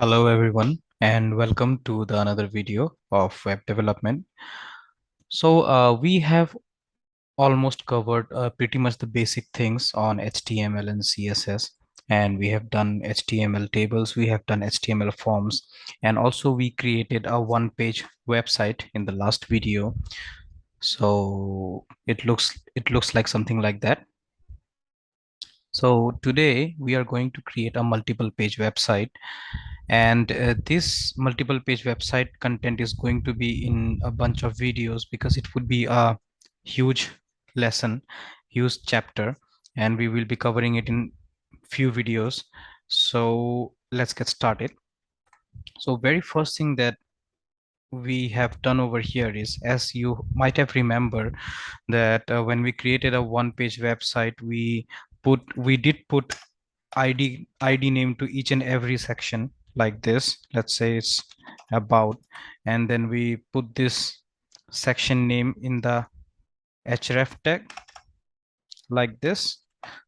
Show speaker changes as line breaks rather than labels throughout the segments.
Hello everyone and welcome to the another video of web development. We have almost covered pretty much the basic things on HTML and CSS, and we have done HTML tables, we have done HTML forms, and also we created a one-page website in the last video. So it looks like something like that. So today we are going to create a multiple page website, and this multiple page website content is going to be in a bunch of videos because it would be a huge lesson, huge chapter, and we will be covering it in few videos. So let's get started. So very first thing that we have done over here is, as you might have remember, that when we created a one page website, we did put id name to each and every section like this. Let's say it's about, and then we put this section name in the href tag like this,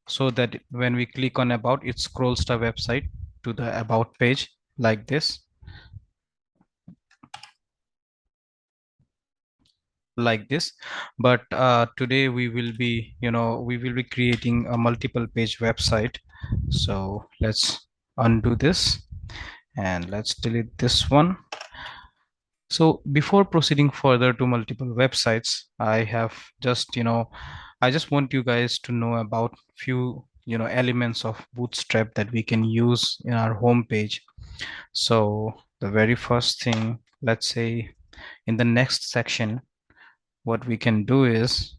so that when we click on about, it scrolls the website to the about page like this, but today we will be, we will be creating a multiple page website. So let's undo this and let's delete this one. So before proceeding further to multiple websites, I have just, I just want you guys to know about few, elements of Bootstrap that we can use in our home page. So the very first thing, let's say in the next section, what we can do is,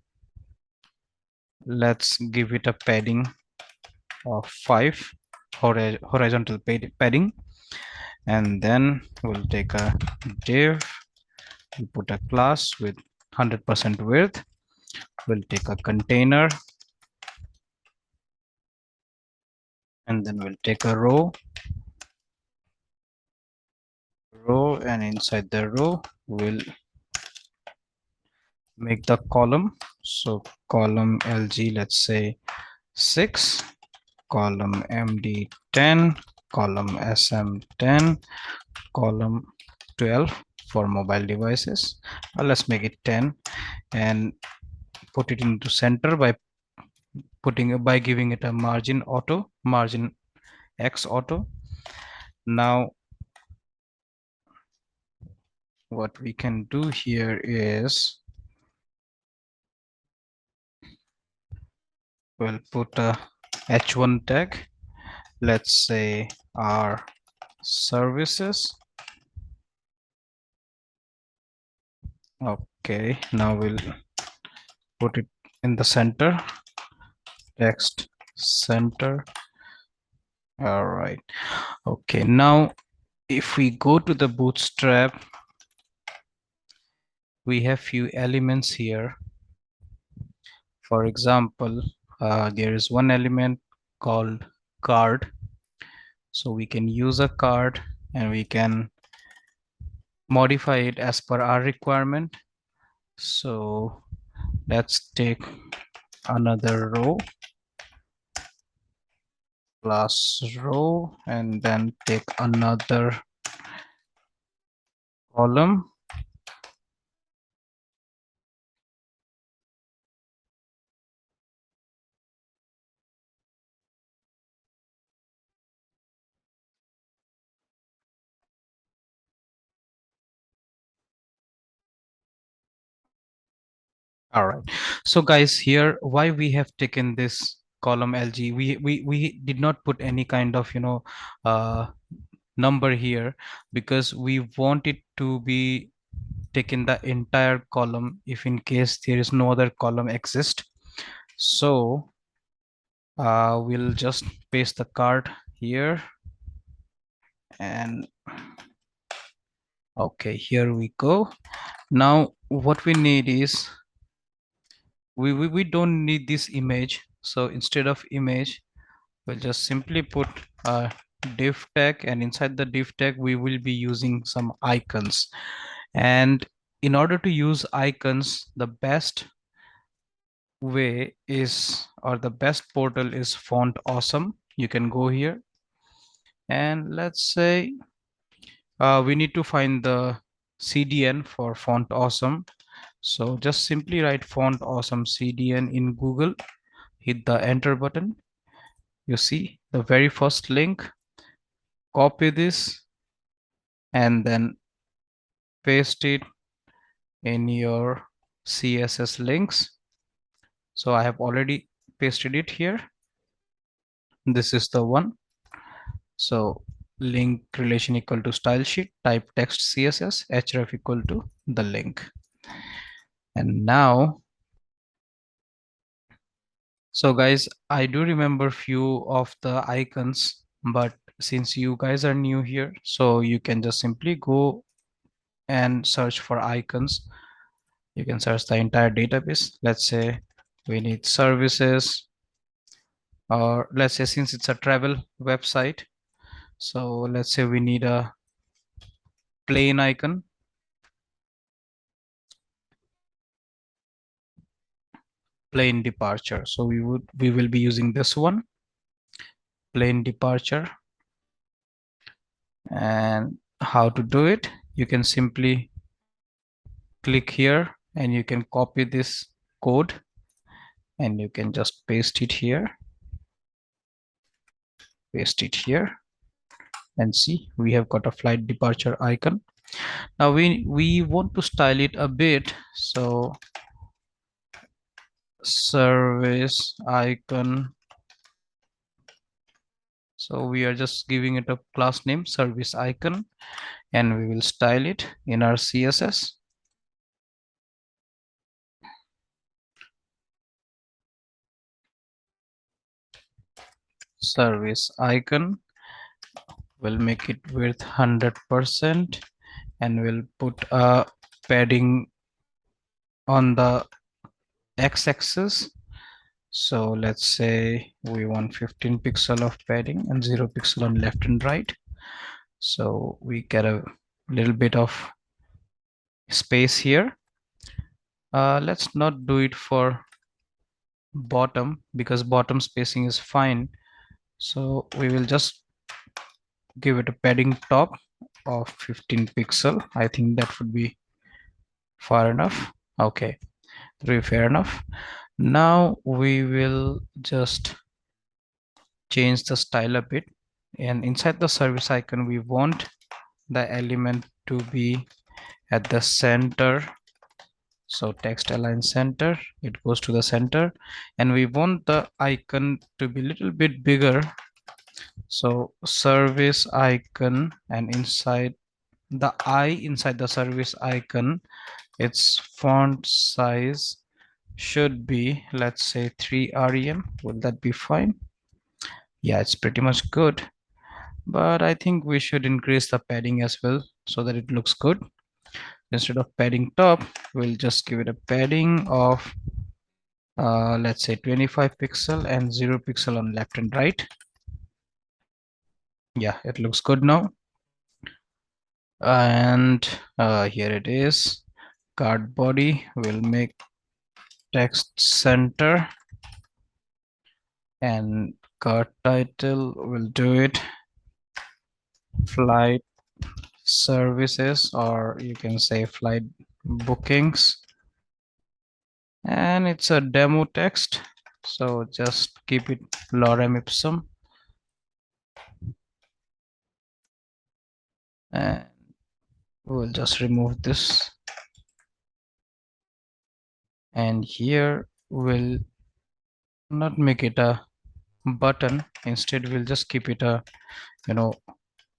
let's give it a padding of 5, horizontal padding, and then we'll take a div, we'll put a class with 100% width. We'll take a container, and then we'll take a row, and inside the row we'll make the column. So column lg, let's say 6, column md 10, column sm 10, column 12 for mobile devices. Let's make it 10 and put it into center by giving it a margin x auto. Now what we can do here is, we'll put a h1 tag, let's say our services. Okay, now we'll put it in the center, text center. All right. Okay, now if we go to the Bootstrap, we have few elements here. For example, there is one element called card. So we can use a card and we can modify it as per our requirement. So let's take another row, class row, and then take another column. All right. So guys, here why we have taken this column LG, we did not put any kind of, uh, number here, because we want it to be taken the entire column if in case there is no other column exist. So we'll just paste the card here, and okay, here we go. Now what we need is, we don't need this image, so instead of image we'll just simply put a div tag, and inside the div tag we will be using some icons. And in order to use icons, the best way is, or the best portal is Font Awesome. You can go here and let's say we need to find the CDN for Font Awesome. So just simply write Font Awesome CDN in Google, hit the enter button. You see the very first link, copy this and then paste it in your CSS links. So I have already pasted it here. This is the one. So link relation equal to style sheet, type text CSS, href equal to the link. And now, so guys, I do remember few of the icons, but since you guys are new here, so you can just simply go and search for icons. You can search the entire database. Let's say we need services, or let's say since it's a travel website, so let's say we need a plane icon, plane departure. So we will be using this one, plane departure. And how to do it? You can simply click here and you can copy this code and you can just paste it here, paste it here, and see we have got a flight departure icon. Now we want to style it a bit, so service icon. So we are just giving it a class name, service icon, and we will style it in our CSS. Service icon, we'll make it width 100% and we'll put a padding on the x-axis. So let's say we want 15 pixel of padding and 0 pixel on left and right. So we get a little bit of space here. Let's not do it for bottom because bottom spacing is fine. So we will just give it a padding top of 15 pixel. I think that would be far enough. Okay, very fair enough. Now we will just change the style a bit, and inside the service icon we want the element to be at the center. So text align center, it goes to the center, and we want the icon to be a little bit bigger. So service icon, and inside the I inside the service icon, its font size should be, let's say 3 rem. Will that be fine? Yeah, it's pretty much good, but I think we should increase the padding as well so that it looks good. Instead of padding top, we'll just give it a padding of let's say 25 pixel and 0 pixel on left and right. Yeah, it looks good now. And here it is. Card body will make text center, and card title will do it flight services, or you can say flight bookings, and it's a demo text, so just keep it lorem ipsum. And we'll just remove this, and here we'll not make it a button, instead we'll just keep it a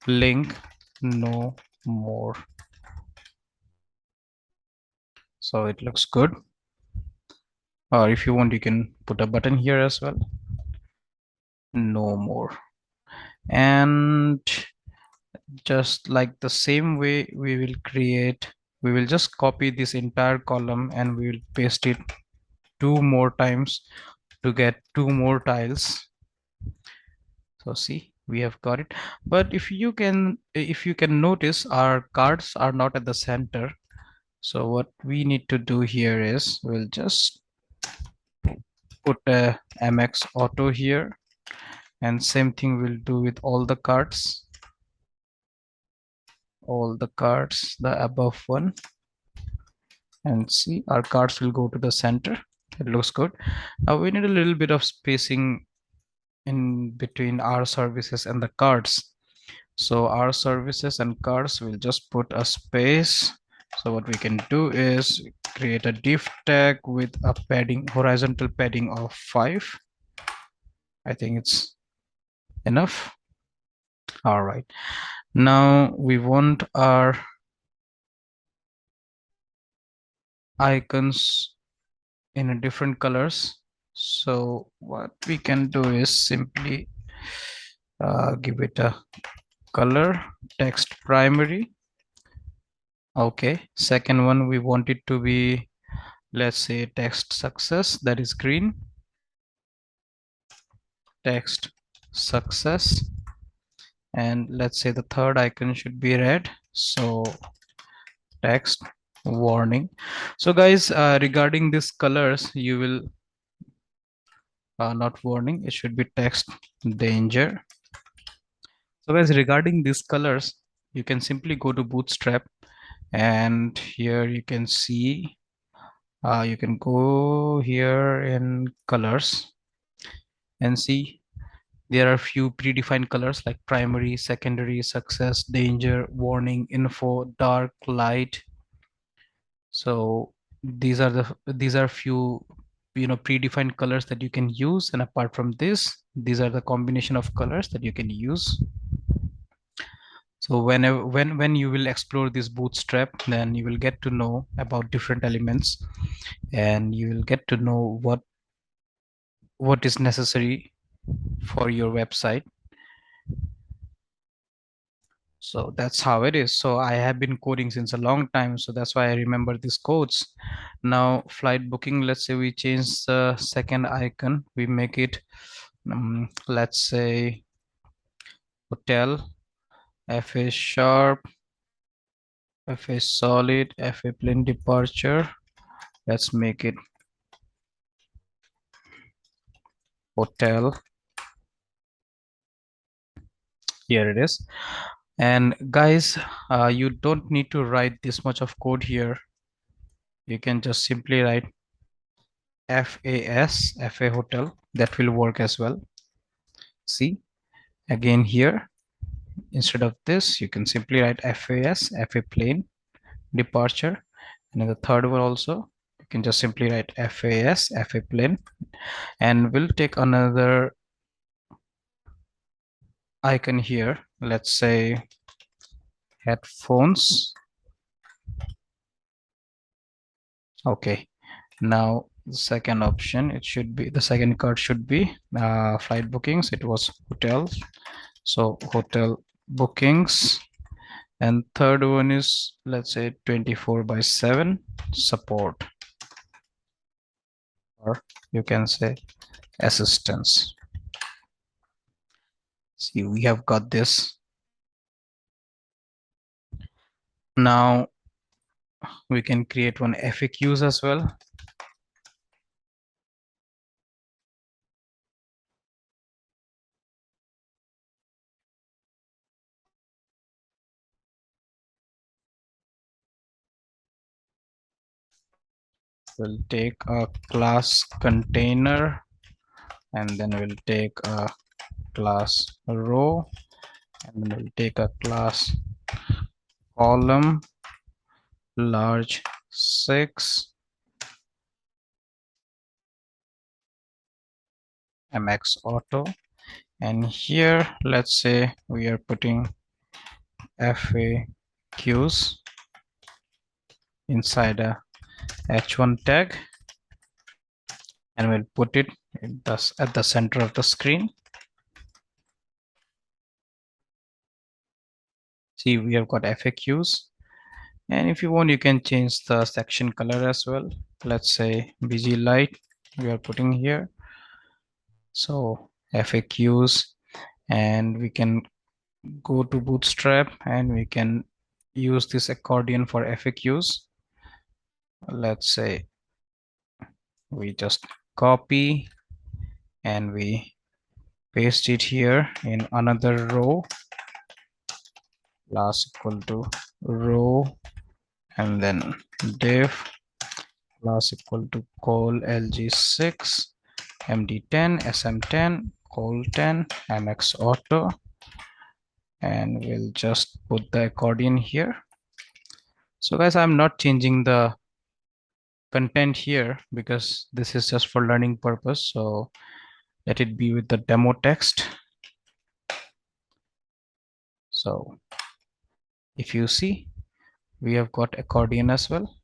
link, no more. So it looks good, or if you want you can put a button here as well, no more. And just like the same way we will just copy this entire column and we will paste it 2 more times to get 2 more tiles. So see, we have got it. But if you can notice, our cards are not at the center. So what we need to do here is we'll just put a MX auto here, and same thing we'll do with all the cards. all the cards, the above one, and see our cards will go to the center. It looks good. Now we need a little bit of spacing in between our services and the cards. So our services and cards will just put a space. So what we can do is create a div tag with a padding, horizontal padding of 5. I think it's enough. All right. Now we want our icons in a different colors. So what we can do is simply give it a color text primary. Okay, second one we want it to be, let's say, text success, that is green. Text success, and let's say the third icon should be red, so text warning. So guys, regarding these colors, you will not warning, it should be text danger. So guys, regarding these colors, you can simply go to Bootstrap, and here you can see you can go here in colors and see there are few predefined colors like primary, secondary, success, danger, warning, info, dark, light. So these are few predefined colors that you can use, and apart from this, these are the combination of colors that you can use. So when you will explore this Bootstrap, then you will get to know about different elements, and you will get to know what is necessary for your website. So that's how it is. So I have been coding since a long time, so that's why I remember these codes. Now flight booking, let's say we change the second icon, we make it let's say hotel, FA sharp, FA solid, FA plane departure. Let's make it hotel. Here it is. And guys, you don't need to write this much of code here. You can just simply write FAS, FA hotel. That will work as well. See, again here, instead of this, you can simply write FAS, FA plane departure. And in the third one also, you can just simply write FAS, FA plane. And we'll take another icon here. Let's say headphones. Okay, now the second option, it should be, the second card should be flight bookings. It was hotels, so hotel bookings. And third one is, let's say, 24/7 support, or you can say assistance. See, we have got this. Now we can create one FAQs as well. We'll take a class container, and then we'll take a class row, and then we'll take a class column large 6 MX auto. And here, let's say we are putting FAQs inside a H1 tag, and we'll put it at the center of the screen. See, we have got FAQs, and if you want, you can change the section color as well. Let's say BG light we are putting here. So FAQs, and we can go to Bootstrap and we can use this accordion for FAQs. Let's say we just copy and we paste it here in another row, class equal to row, and then div class equal to col lg6 md10 sm10 col10 mx auto, and we'll just put the accordion here. So guys, I'm not changing the content here because this is just for learning purpose, so let it be with the demo text. So if you see, we have got accordion as well.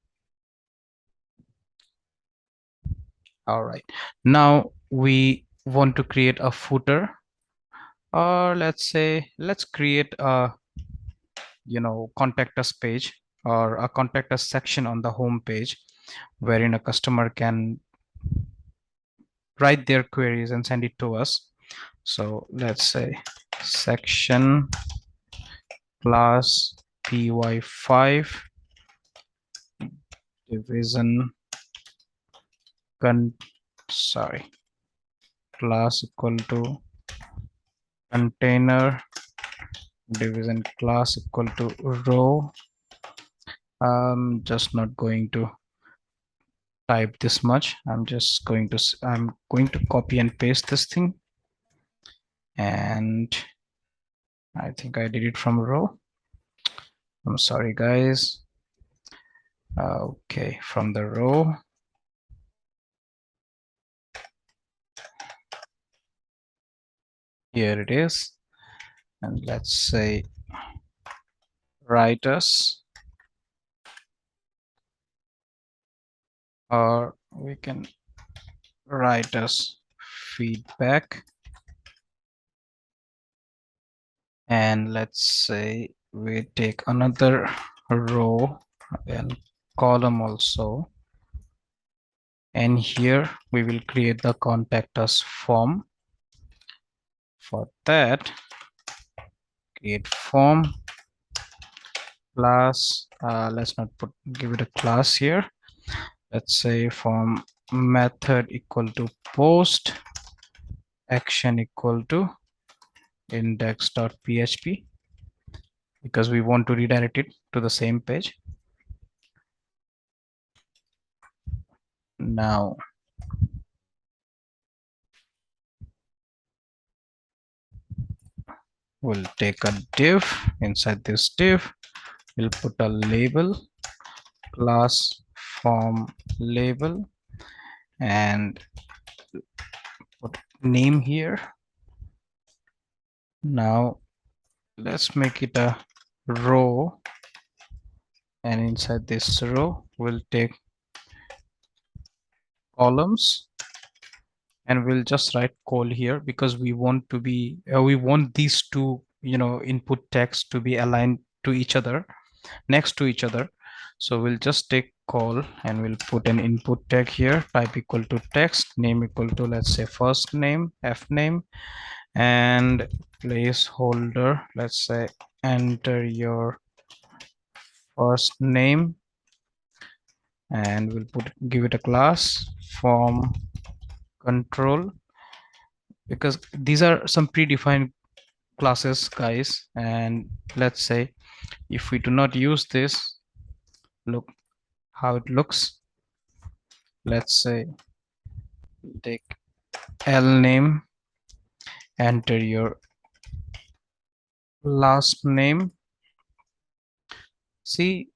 All right, now we want to create a footer, or let's say let's create a contact us page or a contact us section on the home page wherein a customer can write their queries and send it to us. So let's say section class py5 division con sorry class equal to container division class equal to row. I'm just not going to type this much. I'm going to copy and paste this thing, and I think I did it from row. I'm sorry guys. Okay, from the row, here it is, and let's say write us, or we can write us feedback, and let's say we take another row and column also, and here we will create the contact us form. For that, create form class, let's not give it a class here. Let's say form method equal to post action equal to index.php, because we want to redirect it to the same page. Now we'll take a div. Inside this div, we'll put a label class form label and put name here. Now let's make it a row, and inside this row we'll take columns, and we'll just write col here because we want to be we want these two input text to be aligned to each other, next to each other. So we'll just take call and we'll put an input tag here, type equal to text, name equal to, let's say, first name, f name, and placeholder, let's say enter your first name, and we'll give it a class form control, because these are some predefined classes guys. And let's say if we do not use this, look how it looks. Let's say take L name, enter your last name. See,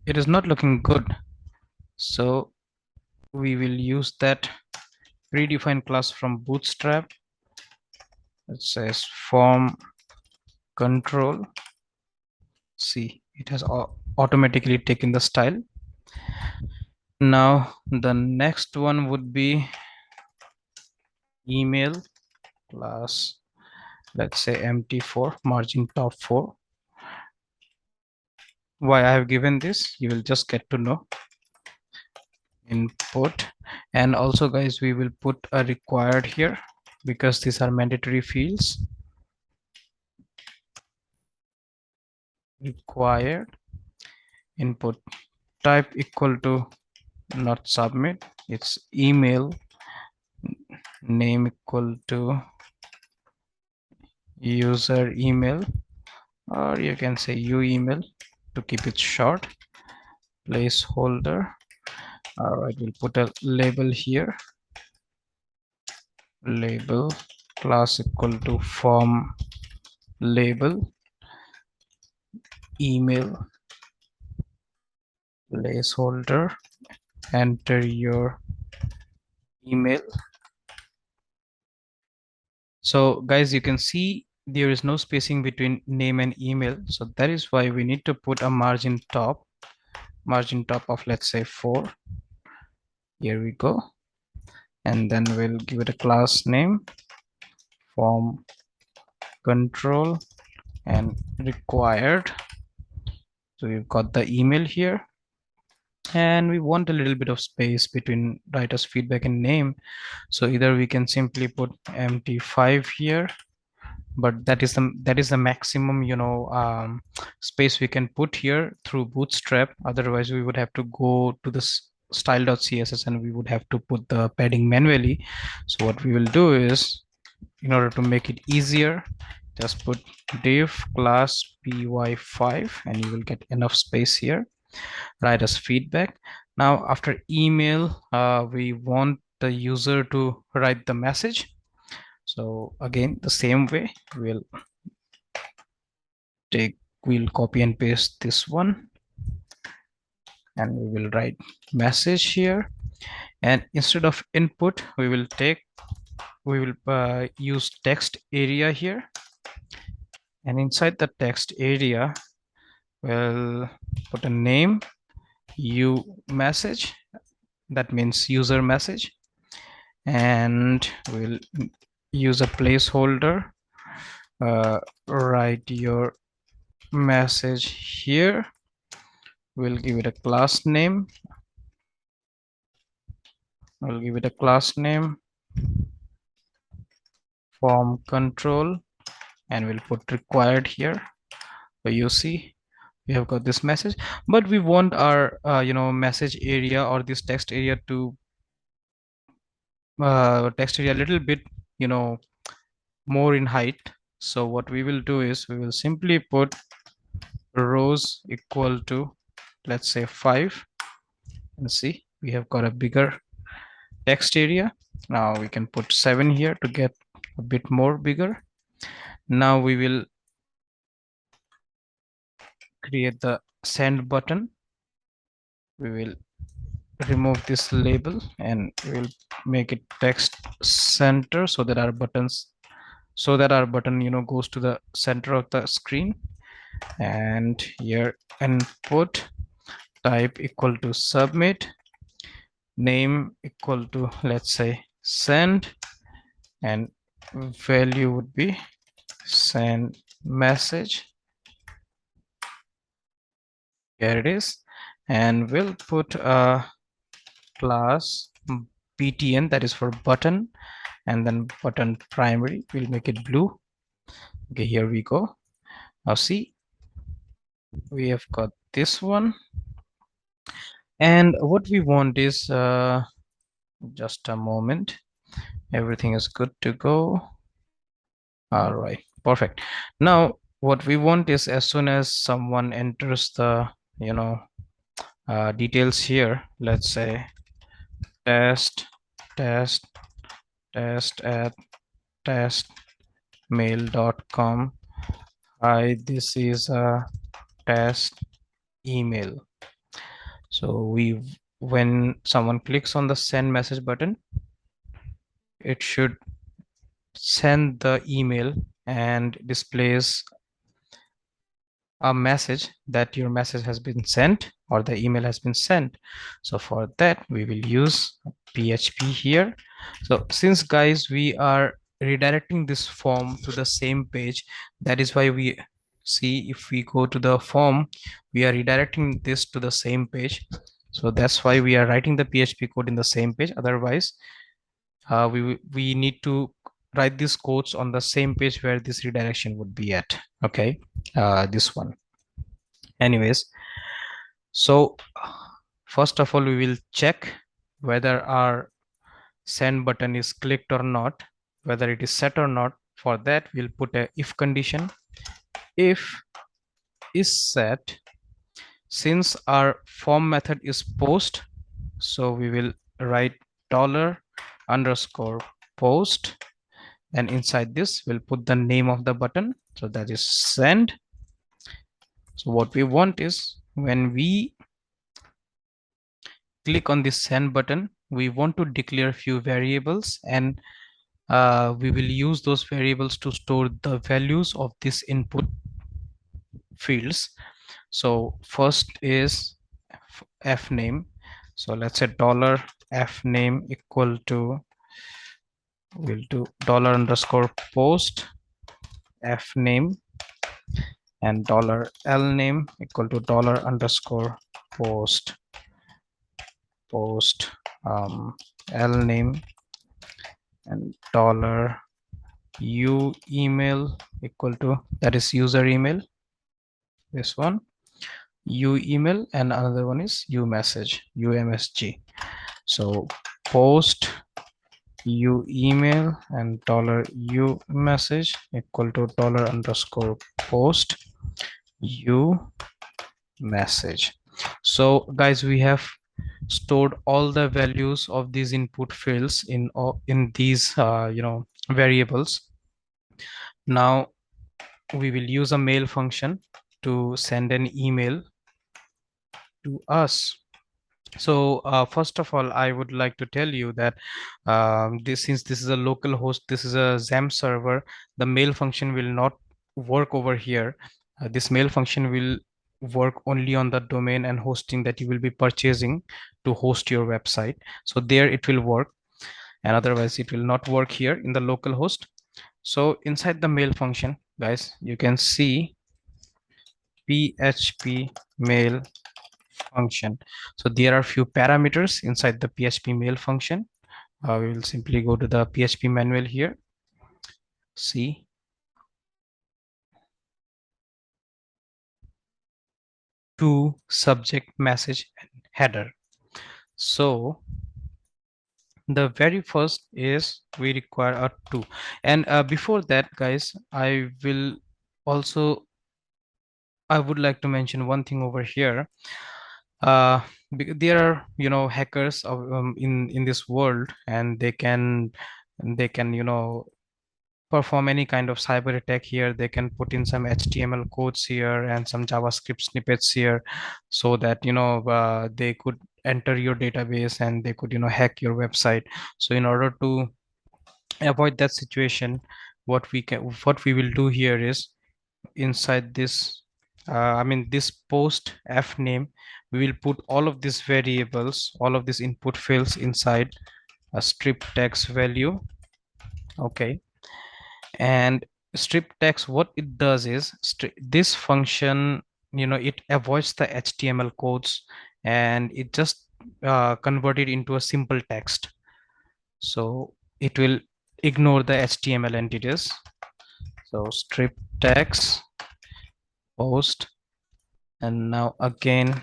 it is not looking good, so we will use that predefined class from Bootstrap. It says form control. See, it has automatically taken the style. Now the next one would be email class, let's say empty4 margin top 4. Why I have given this, you will just get to know. Input, and also guys, we will put a required here because these are mandatory fields. Required input type equal to not submit, it's email, name equal to user email, or you can say u email to keep it short. Placeholder. All right, we'll put a label here. Label class equal to form label email placeholder. Enter your email. So guys, you can see there is no spacing between name and email. So that is why we need to put a margin top of, let's say, 4. Here we go. And then we'll give it a class name, form control, and required. So we've got the email here, and we want a little bit of space between writer's feedback and name. So either we can simply put empty 5 here, but that is the maximum, space we can put here through Bootstrap. Otherwise we would have to go to this style.css and we would have to put the padding manually. So what we will do is, in order to make it easier, just put div class py5 and you will get enough space here. Write as feedback. Now after email, we want the user to write the message. So again, the same way, we'll copy and paste this one, and we will write message here. And instead of input, we will use text area here. And inside the text area, we'll put a name, message, that means user message, and we'll use a placeholder. Write your message here. We'll give it a class name. We'll give it a class name, form control, and we'll put required here. So you see, we have got this message, but we want our message area or this text area to a little bit more in height. So what we will do is we will simply put rows equal to, let's say, 5, and see, we have got a bigger text area. Now we can put 7 here to get a bit more bigger. Now we will create the send button. We will remove this label and we will make it text center so that our button goes to the center of the screen. And here input type equal to submit, name equal to, let's say, send, and value would be send message. Here it is. And we'll put a class btn, that is for button, and then button primary, we'll make it blue. Okay, here we go. Now see, we have got this one, and what we want is just a moment, everything is good to go. All right, perfect. Now what we want is, as soon as someone enters the details here, let's say test at testmail.com. Hi, this is a test email. So when someone clicks on the send message button, it should send the email and displays a message that your message has been sent or the email has been sent. So for that we will use PHP here. So since, guys, we are redirecting this form to the same page, that is why we see, if we go to the form, we are redirecting this to the same page. So that's why we are writing the PHP code in the same page. Otherwise we need to write these codes on the same page where this redirection would be at. Okay, this one. Anyways, so first of all, we will check whether our send button is clicked or not, whether it is set or not. For that, we'll put a if condition. If is set, Since our form method is post, so we will write $_post, and inside this we'll put the name of the button, so that is send. So what we want is when we click on this send button, we want to declare few variables, and we will use those variables to store the values of this input fields. So first is f name. So let's say $f_name equal to, we'll do $_post f name, and $l_name equal to $_post l name, and $u email equal to, that is user email, this one u email, and another one is u message, umsg. So post u email and $u message equal to $_post u message. So guys, we have stored all the values of these input fields in these variables. Now we will use a mail function to send an email to us. So first of all, I would like to tell you that since this is a local host, this is a XAMPP server, the mail function will not work over here. This mail function will work only on the domain and hosting that you will be purchasing to host your website. So there it will work, and otherwise it will not work here in the local host. So inside the mail function, guys, you can see PHP mail function. So there are few parameters inside the PHP mail function. We will simply go to the PHP manual here. See, to subject, message, and header. So the very first is we require a to, and before that, guys, I would like to mention one thing over here. uh there are hackers in this world, and they can perform any kind of cyber attack here. They can put in some HTML codes here and some JavaScript snippets here, so that they could enter your database, and they could hack your website. So in order to avoid that situation, what we will do here is, inside this this post f name, we will put all of these variables, all of these input fields inside a strip text value. Okay, and strip text, what it does is, this function, it avoids the HTML codes, and it just convert it into a simple text. So it will ignore the HTML entities. So strip text post, and now again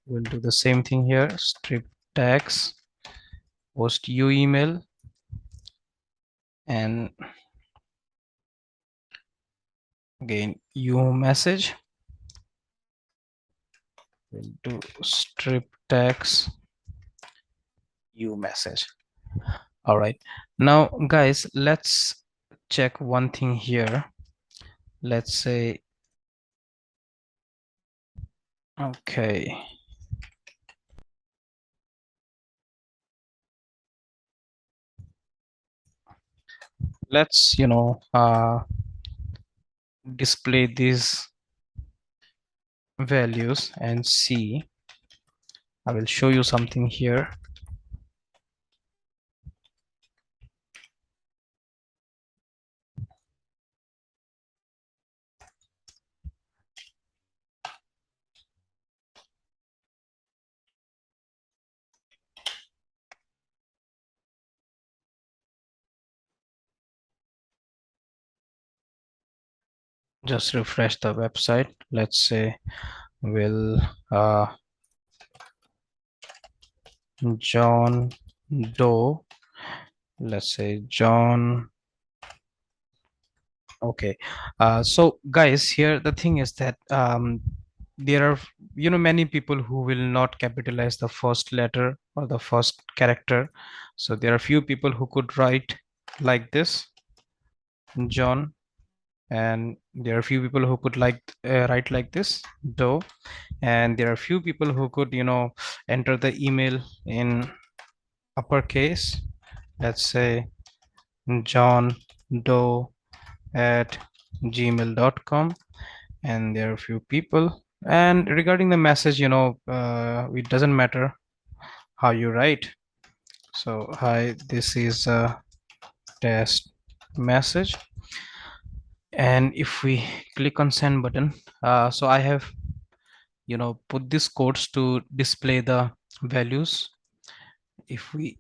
we'll do the same thing here. Strip text post u email, and again u message. We'll do strip text u message. All right, now guys, let's check one thing here. Let's say, okay, let's display these values and see. I will show you something here. Just refresh the website. Let's say will John Doe, let's say John. Okay, so guys, here the thing is that there are, many people who will not capitalize the first letter or the first character. So there are few people who could write like this, John, and there are few people who could write like this, Doe, and there are few people who could, enter the email in uppercase. Let's say John Doe at gmail.com, and there are a few people. And regarding the message, it doesn't matter how you write. So hi, this is a test message, and if we click on send button, so I have put these codes to display the values. If we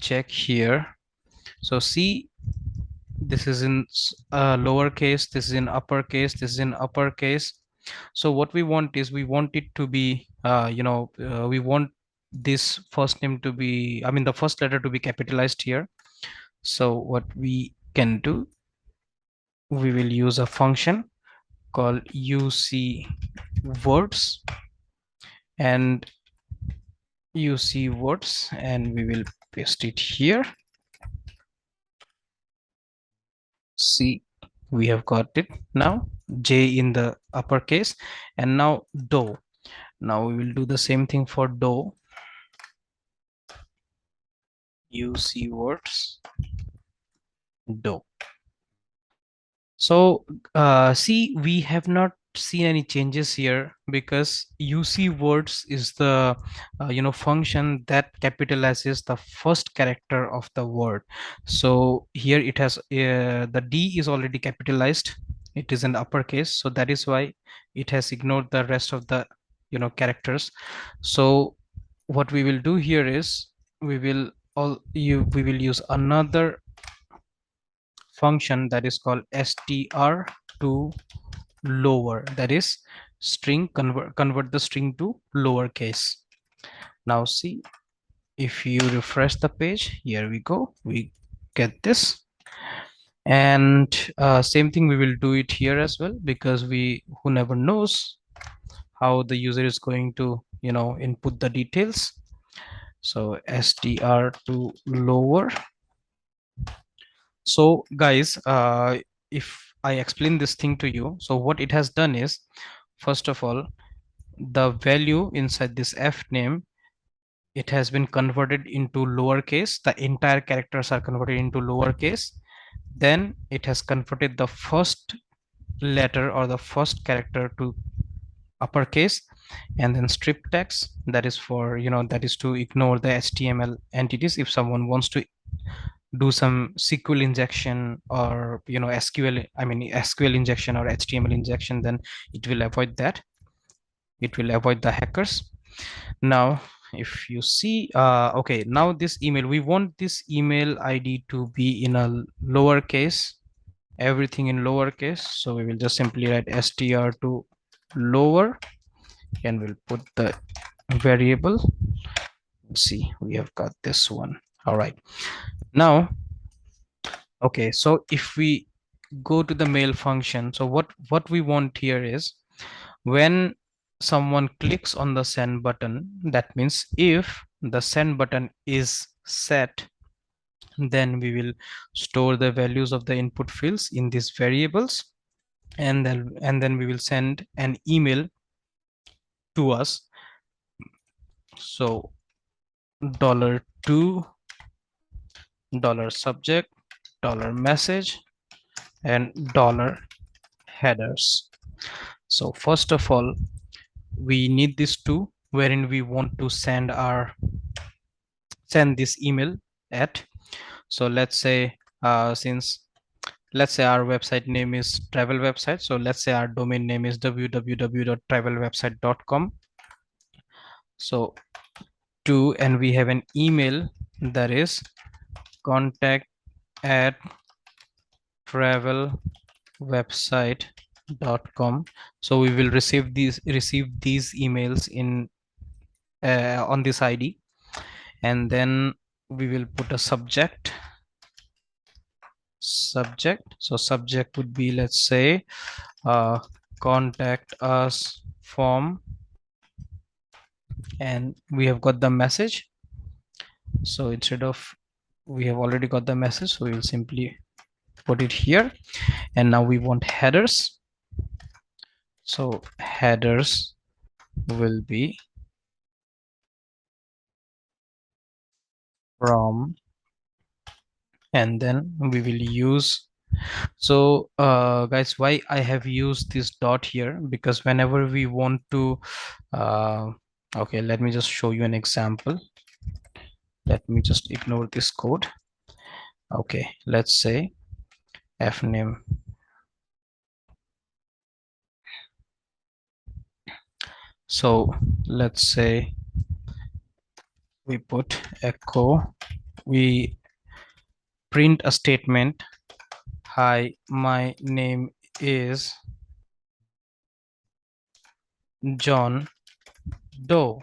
check here, so see, this is in lowercase, this is in uppercase, this is in uppercase. So what we want is, we want it to be we want this first name to be, I mean the first letter to be capitalized here. So what we can do, we will use a function called UC words, and UC words, and we will paste it here. See, we have got it now, J in the uppercase. And now Doe, now we will do the same thing for Doe, UC words, Doe. So see, we have not seen any changes here, because UC words is the function that capitalizes the first character of the word. So here it has the D is already capitalized, it is in uppercase, so that is why it has ignored the rest of the characters. So what we will do here is, we will use another function that is called str to lower, that is string, convert the string to lowercase. Now see, if you refresh the page, here we go, we get this. And same thing we will do it here as well, because we who never knows how the user is going to input the details. So str to lower. So guys, if I explain this thing to you, so what it has done is, first of all, the value inside this f name, it has been converted into lowercase, the entire characters are converted into lowercase. Then it has converted the first letter or the first character to uppercase, and then strip text, that is for that is to ignore the HTML entities. If someone wants to do some SQL injection, or SQL, I mean SQL injection or HTML injection, then it will avoid that, it will avoid the hackers. Now if you see, okay, now this email, we want this email ID to be in a lowercase, everything in lowercase. So we will just simply write str to lower, and we'll put the variable. Let's see, we have got this one. All right, now, okay, so if we go to the mail function, so what we want here is, when someone clicks on the send button, that means if the send button is set, then we will store the values of the input fields in these variables, and then we will send an email to us. So $2, $subject, $message, and $headers. So first of all, we need these two, wherein we want to send this email at. So let's say, since let's say our website name is travel website, so let's say our domain name is www.travelwebsite.com. so and we have an email that is contact at travelwebsite.com. So we will receive these emails in on this ID, and then we will put a subject. So subject would be, let's say, contact us form, and we have got the message. So instead of, we have already got the message, so we will simply put it here. And now we want headers. So headers will be from, and then we will use. So guys, why I have used this dot here, because whenever we want to okay, let me just show you an example. Let me just ignore this code. Okay, let's say fname. So let's say we put echo, we print a statement. Hi, my name is John Doe.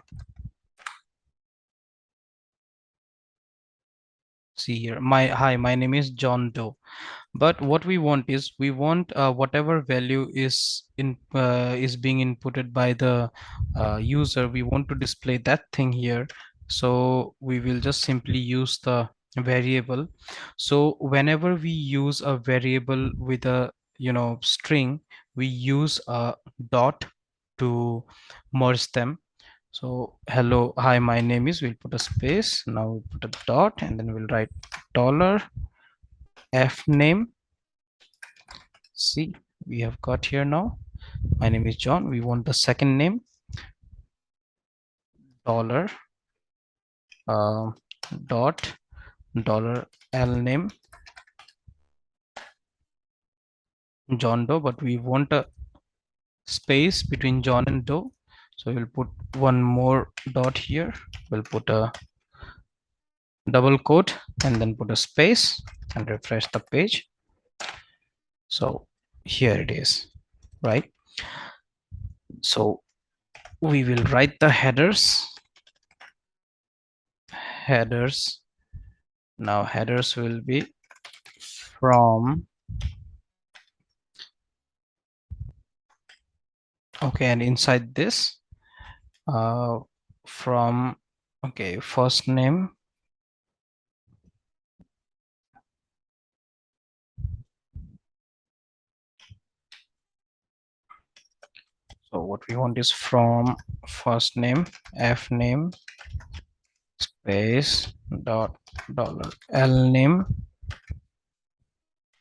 See here, my name is John Doe. But what we want is, we want whatever value is being inputted by the user, we want to display that thing here. So we will just simply use the variable. So whenever we use a variable with a string, we use a dot to merge them. So hello, hi, my name is, we'll put a space, now we'll put a dot, and then we'll write dollar f name. See, we have got here now, my name is John. We want the second name, dollar dot dollar L name, John Doe, but we want a space between John and Doe. So we'll put one more dot here. We'll put a double quote and then put a space and refresh the page. So here it is, right? So we will write the headers. Now headers will be from, okay, and inside this from, okay, first name, so what we want is from first name, f name, space dot dollar L name,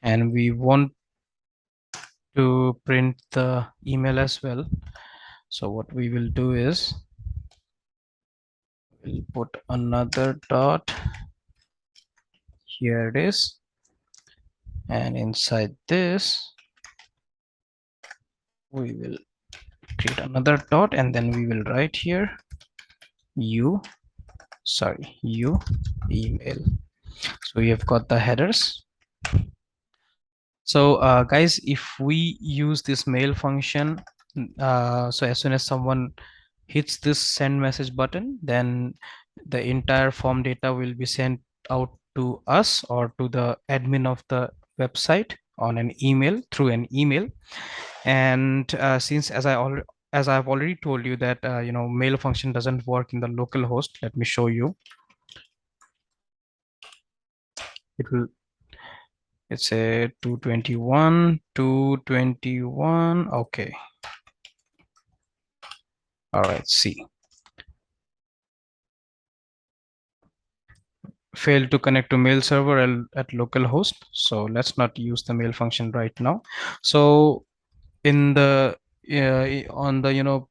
and we want to print the email as well. So what we will do is, we'll put another dot, here it is, and inside this we will create another dot, and then we will write here you email. So we have got the headers. So guys, if we use this mail function, so as soon as someone hits this send message button, then the entire form data will be sent out to us or to the admin of the website on an email, through an email. And since, as I've already told you that mail function doesn't work in the local host, let me show you. It will, it's a 221. Okay, all right, see, failed to connect to mail server at localhost. So let's not use the mail function right now. So in the on the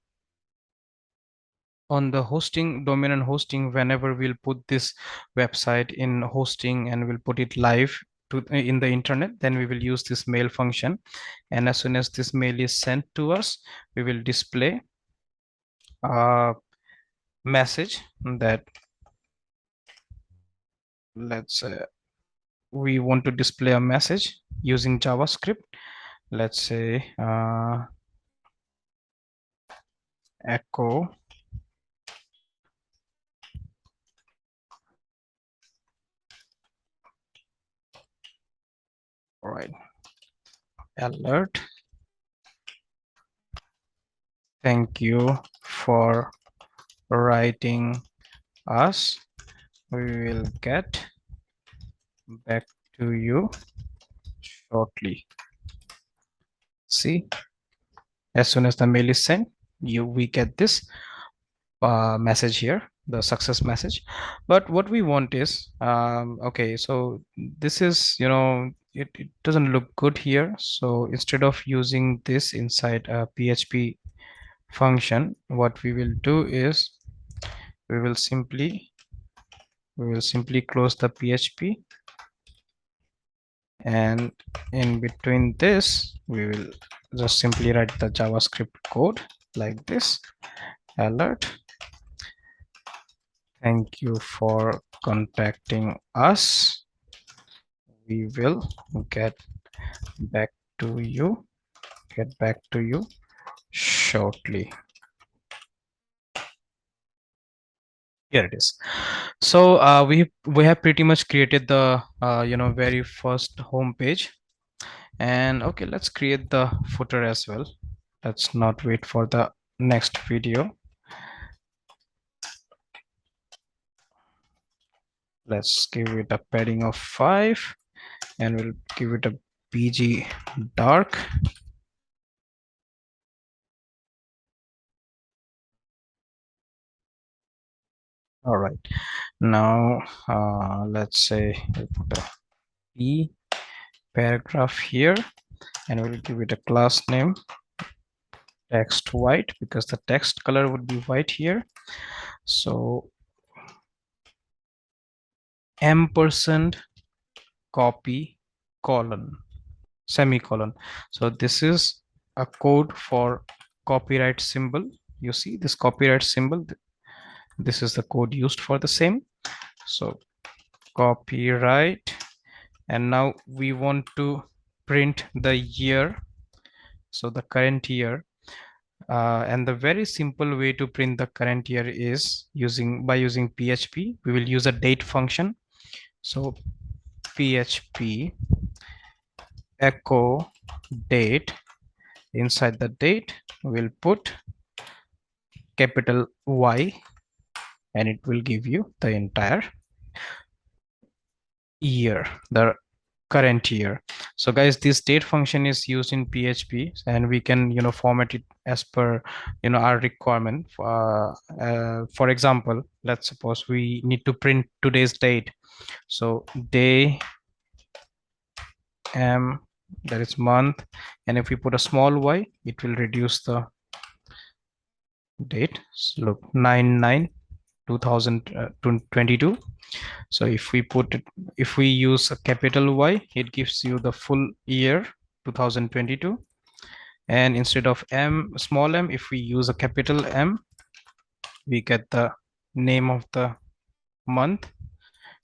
on the hosting domain and hosting, whenever we'll put this website in hosting and we'll put it live to in the internet, then we will use this mail function. And as soon as this mail is sent to us, we will display a message that, let's say we want to display a message using JavaScript. Let's say echo all right, alert, Thank you for writing us. We will get back to you shortly. See, as soon as the mail is sent, we get this message here, the success message. But what we want is, okay, so this is, it doesn't look good here. So instead of using this inside a PHP function, what we will do is we will simply close the PHP, and in between this we will just simply write the JavaScript code like this. Alert, thank you for contacting us. We will get back to you shortly. Here it is. So we have pretty much created the very first home page. And okay, let's create the footer as well. Let's not wait for the next video. Let's give it a padding of 5, and we'll give it a PG dark. All right, now let's say we'll put a P paragraph here, and we'll give it a class name text white, because the text color would be white here. So ampersand copy colon semicolon. So this is a code for copyright symbol. You see this copyright symbol, this is the code used for the same. So copyright, and now we want to print the year, so the current year. And the very simple way to print the current year is by using PHP. We will use a date function. So PHP echo date. Inside the date, we'll put capital Y, and it will give you the entire year, the current year. So guys, this date function is used in PHP, and we can format it as per our requirement. For example, let's suppose we need to print today's date. So day that is month, and if we put a small y, it will reduce the date. So look, 9/9/2022. So if we use a capital Y, it gives you the full year 2022. And instead of small m, if we use a capital M, we get the name of the month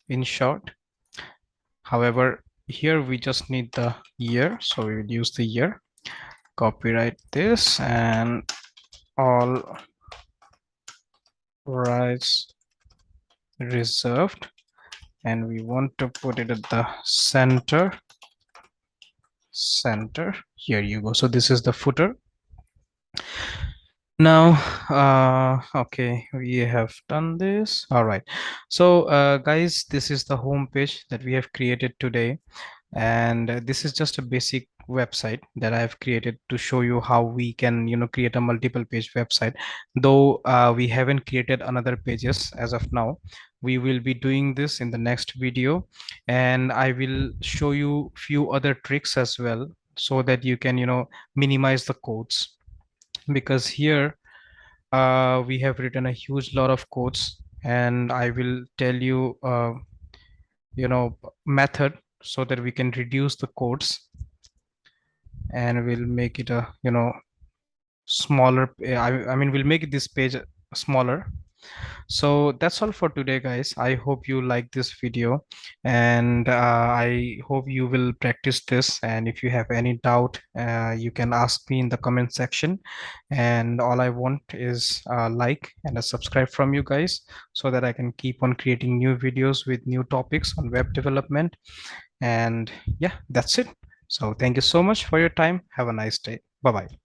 in short. However, here we just need the year, so we will use the year. Copyright this, and all rights reserved, and we want to put it at the center. Here you go. So this is the footer. Now okay, we have done this. All right, so guys, this is the home page that we have created today, and this is just a basic website that I have created to show you how we can create a multiple page website. Though we haven't created another pages as of now. We will be doing this in the next video, and I will show you few other tricks as well, so that you can minimize the codes, because here we have written a huge lot of codes, and I will tell you method so that we can reduce the codes, and we'll make it a smaller. I mean, we'll make this page smaller. So that's all for today, guys. I hope you like this video, and I hope you will practice this. And if you have any doubt, you can ask me in the comment section. And all I want is a like and a subscribe from you guys, so that I can keep on creating new videos with new topics on web development. And yeah, that's it. So thank you so much for your time. Have a nice day. Bye bye.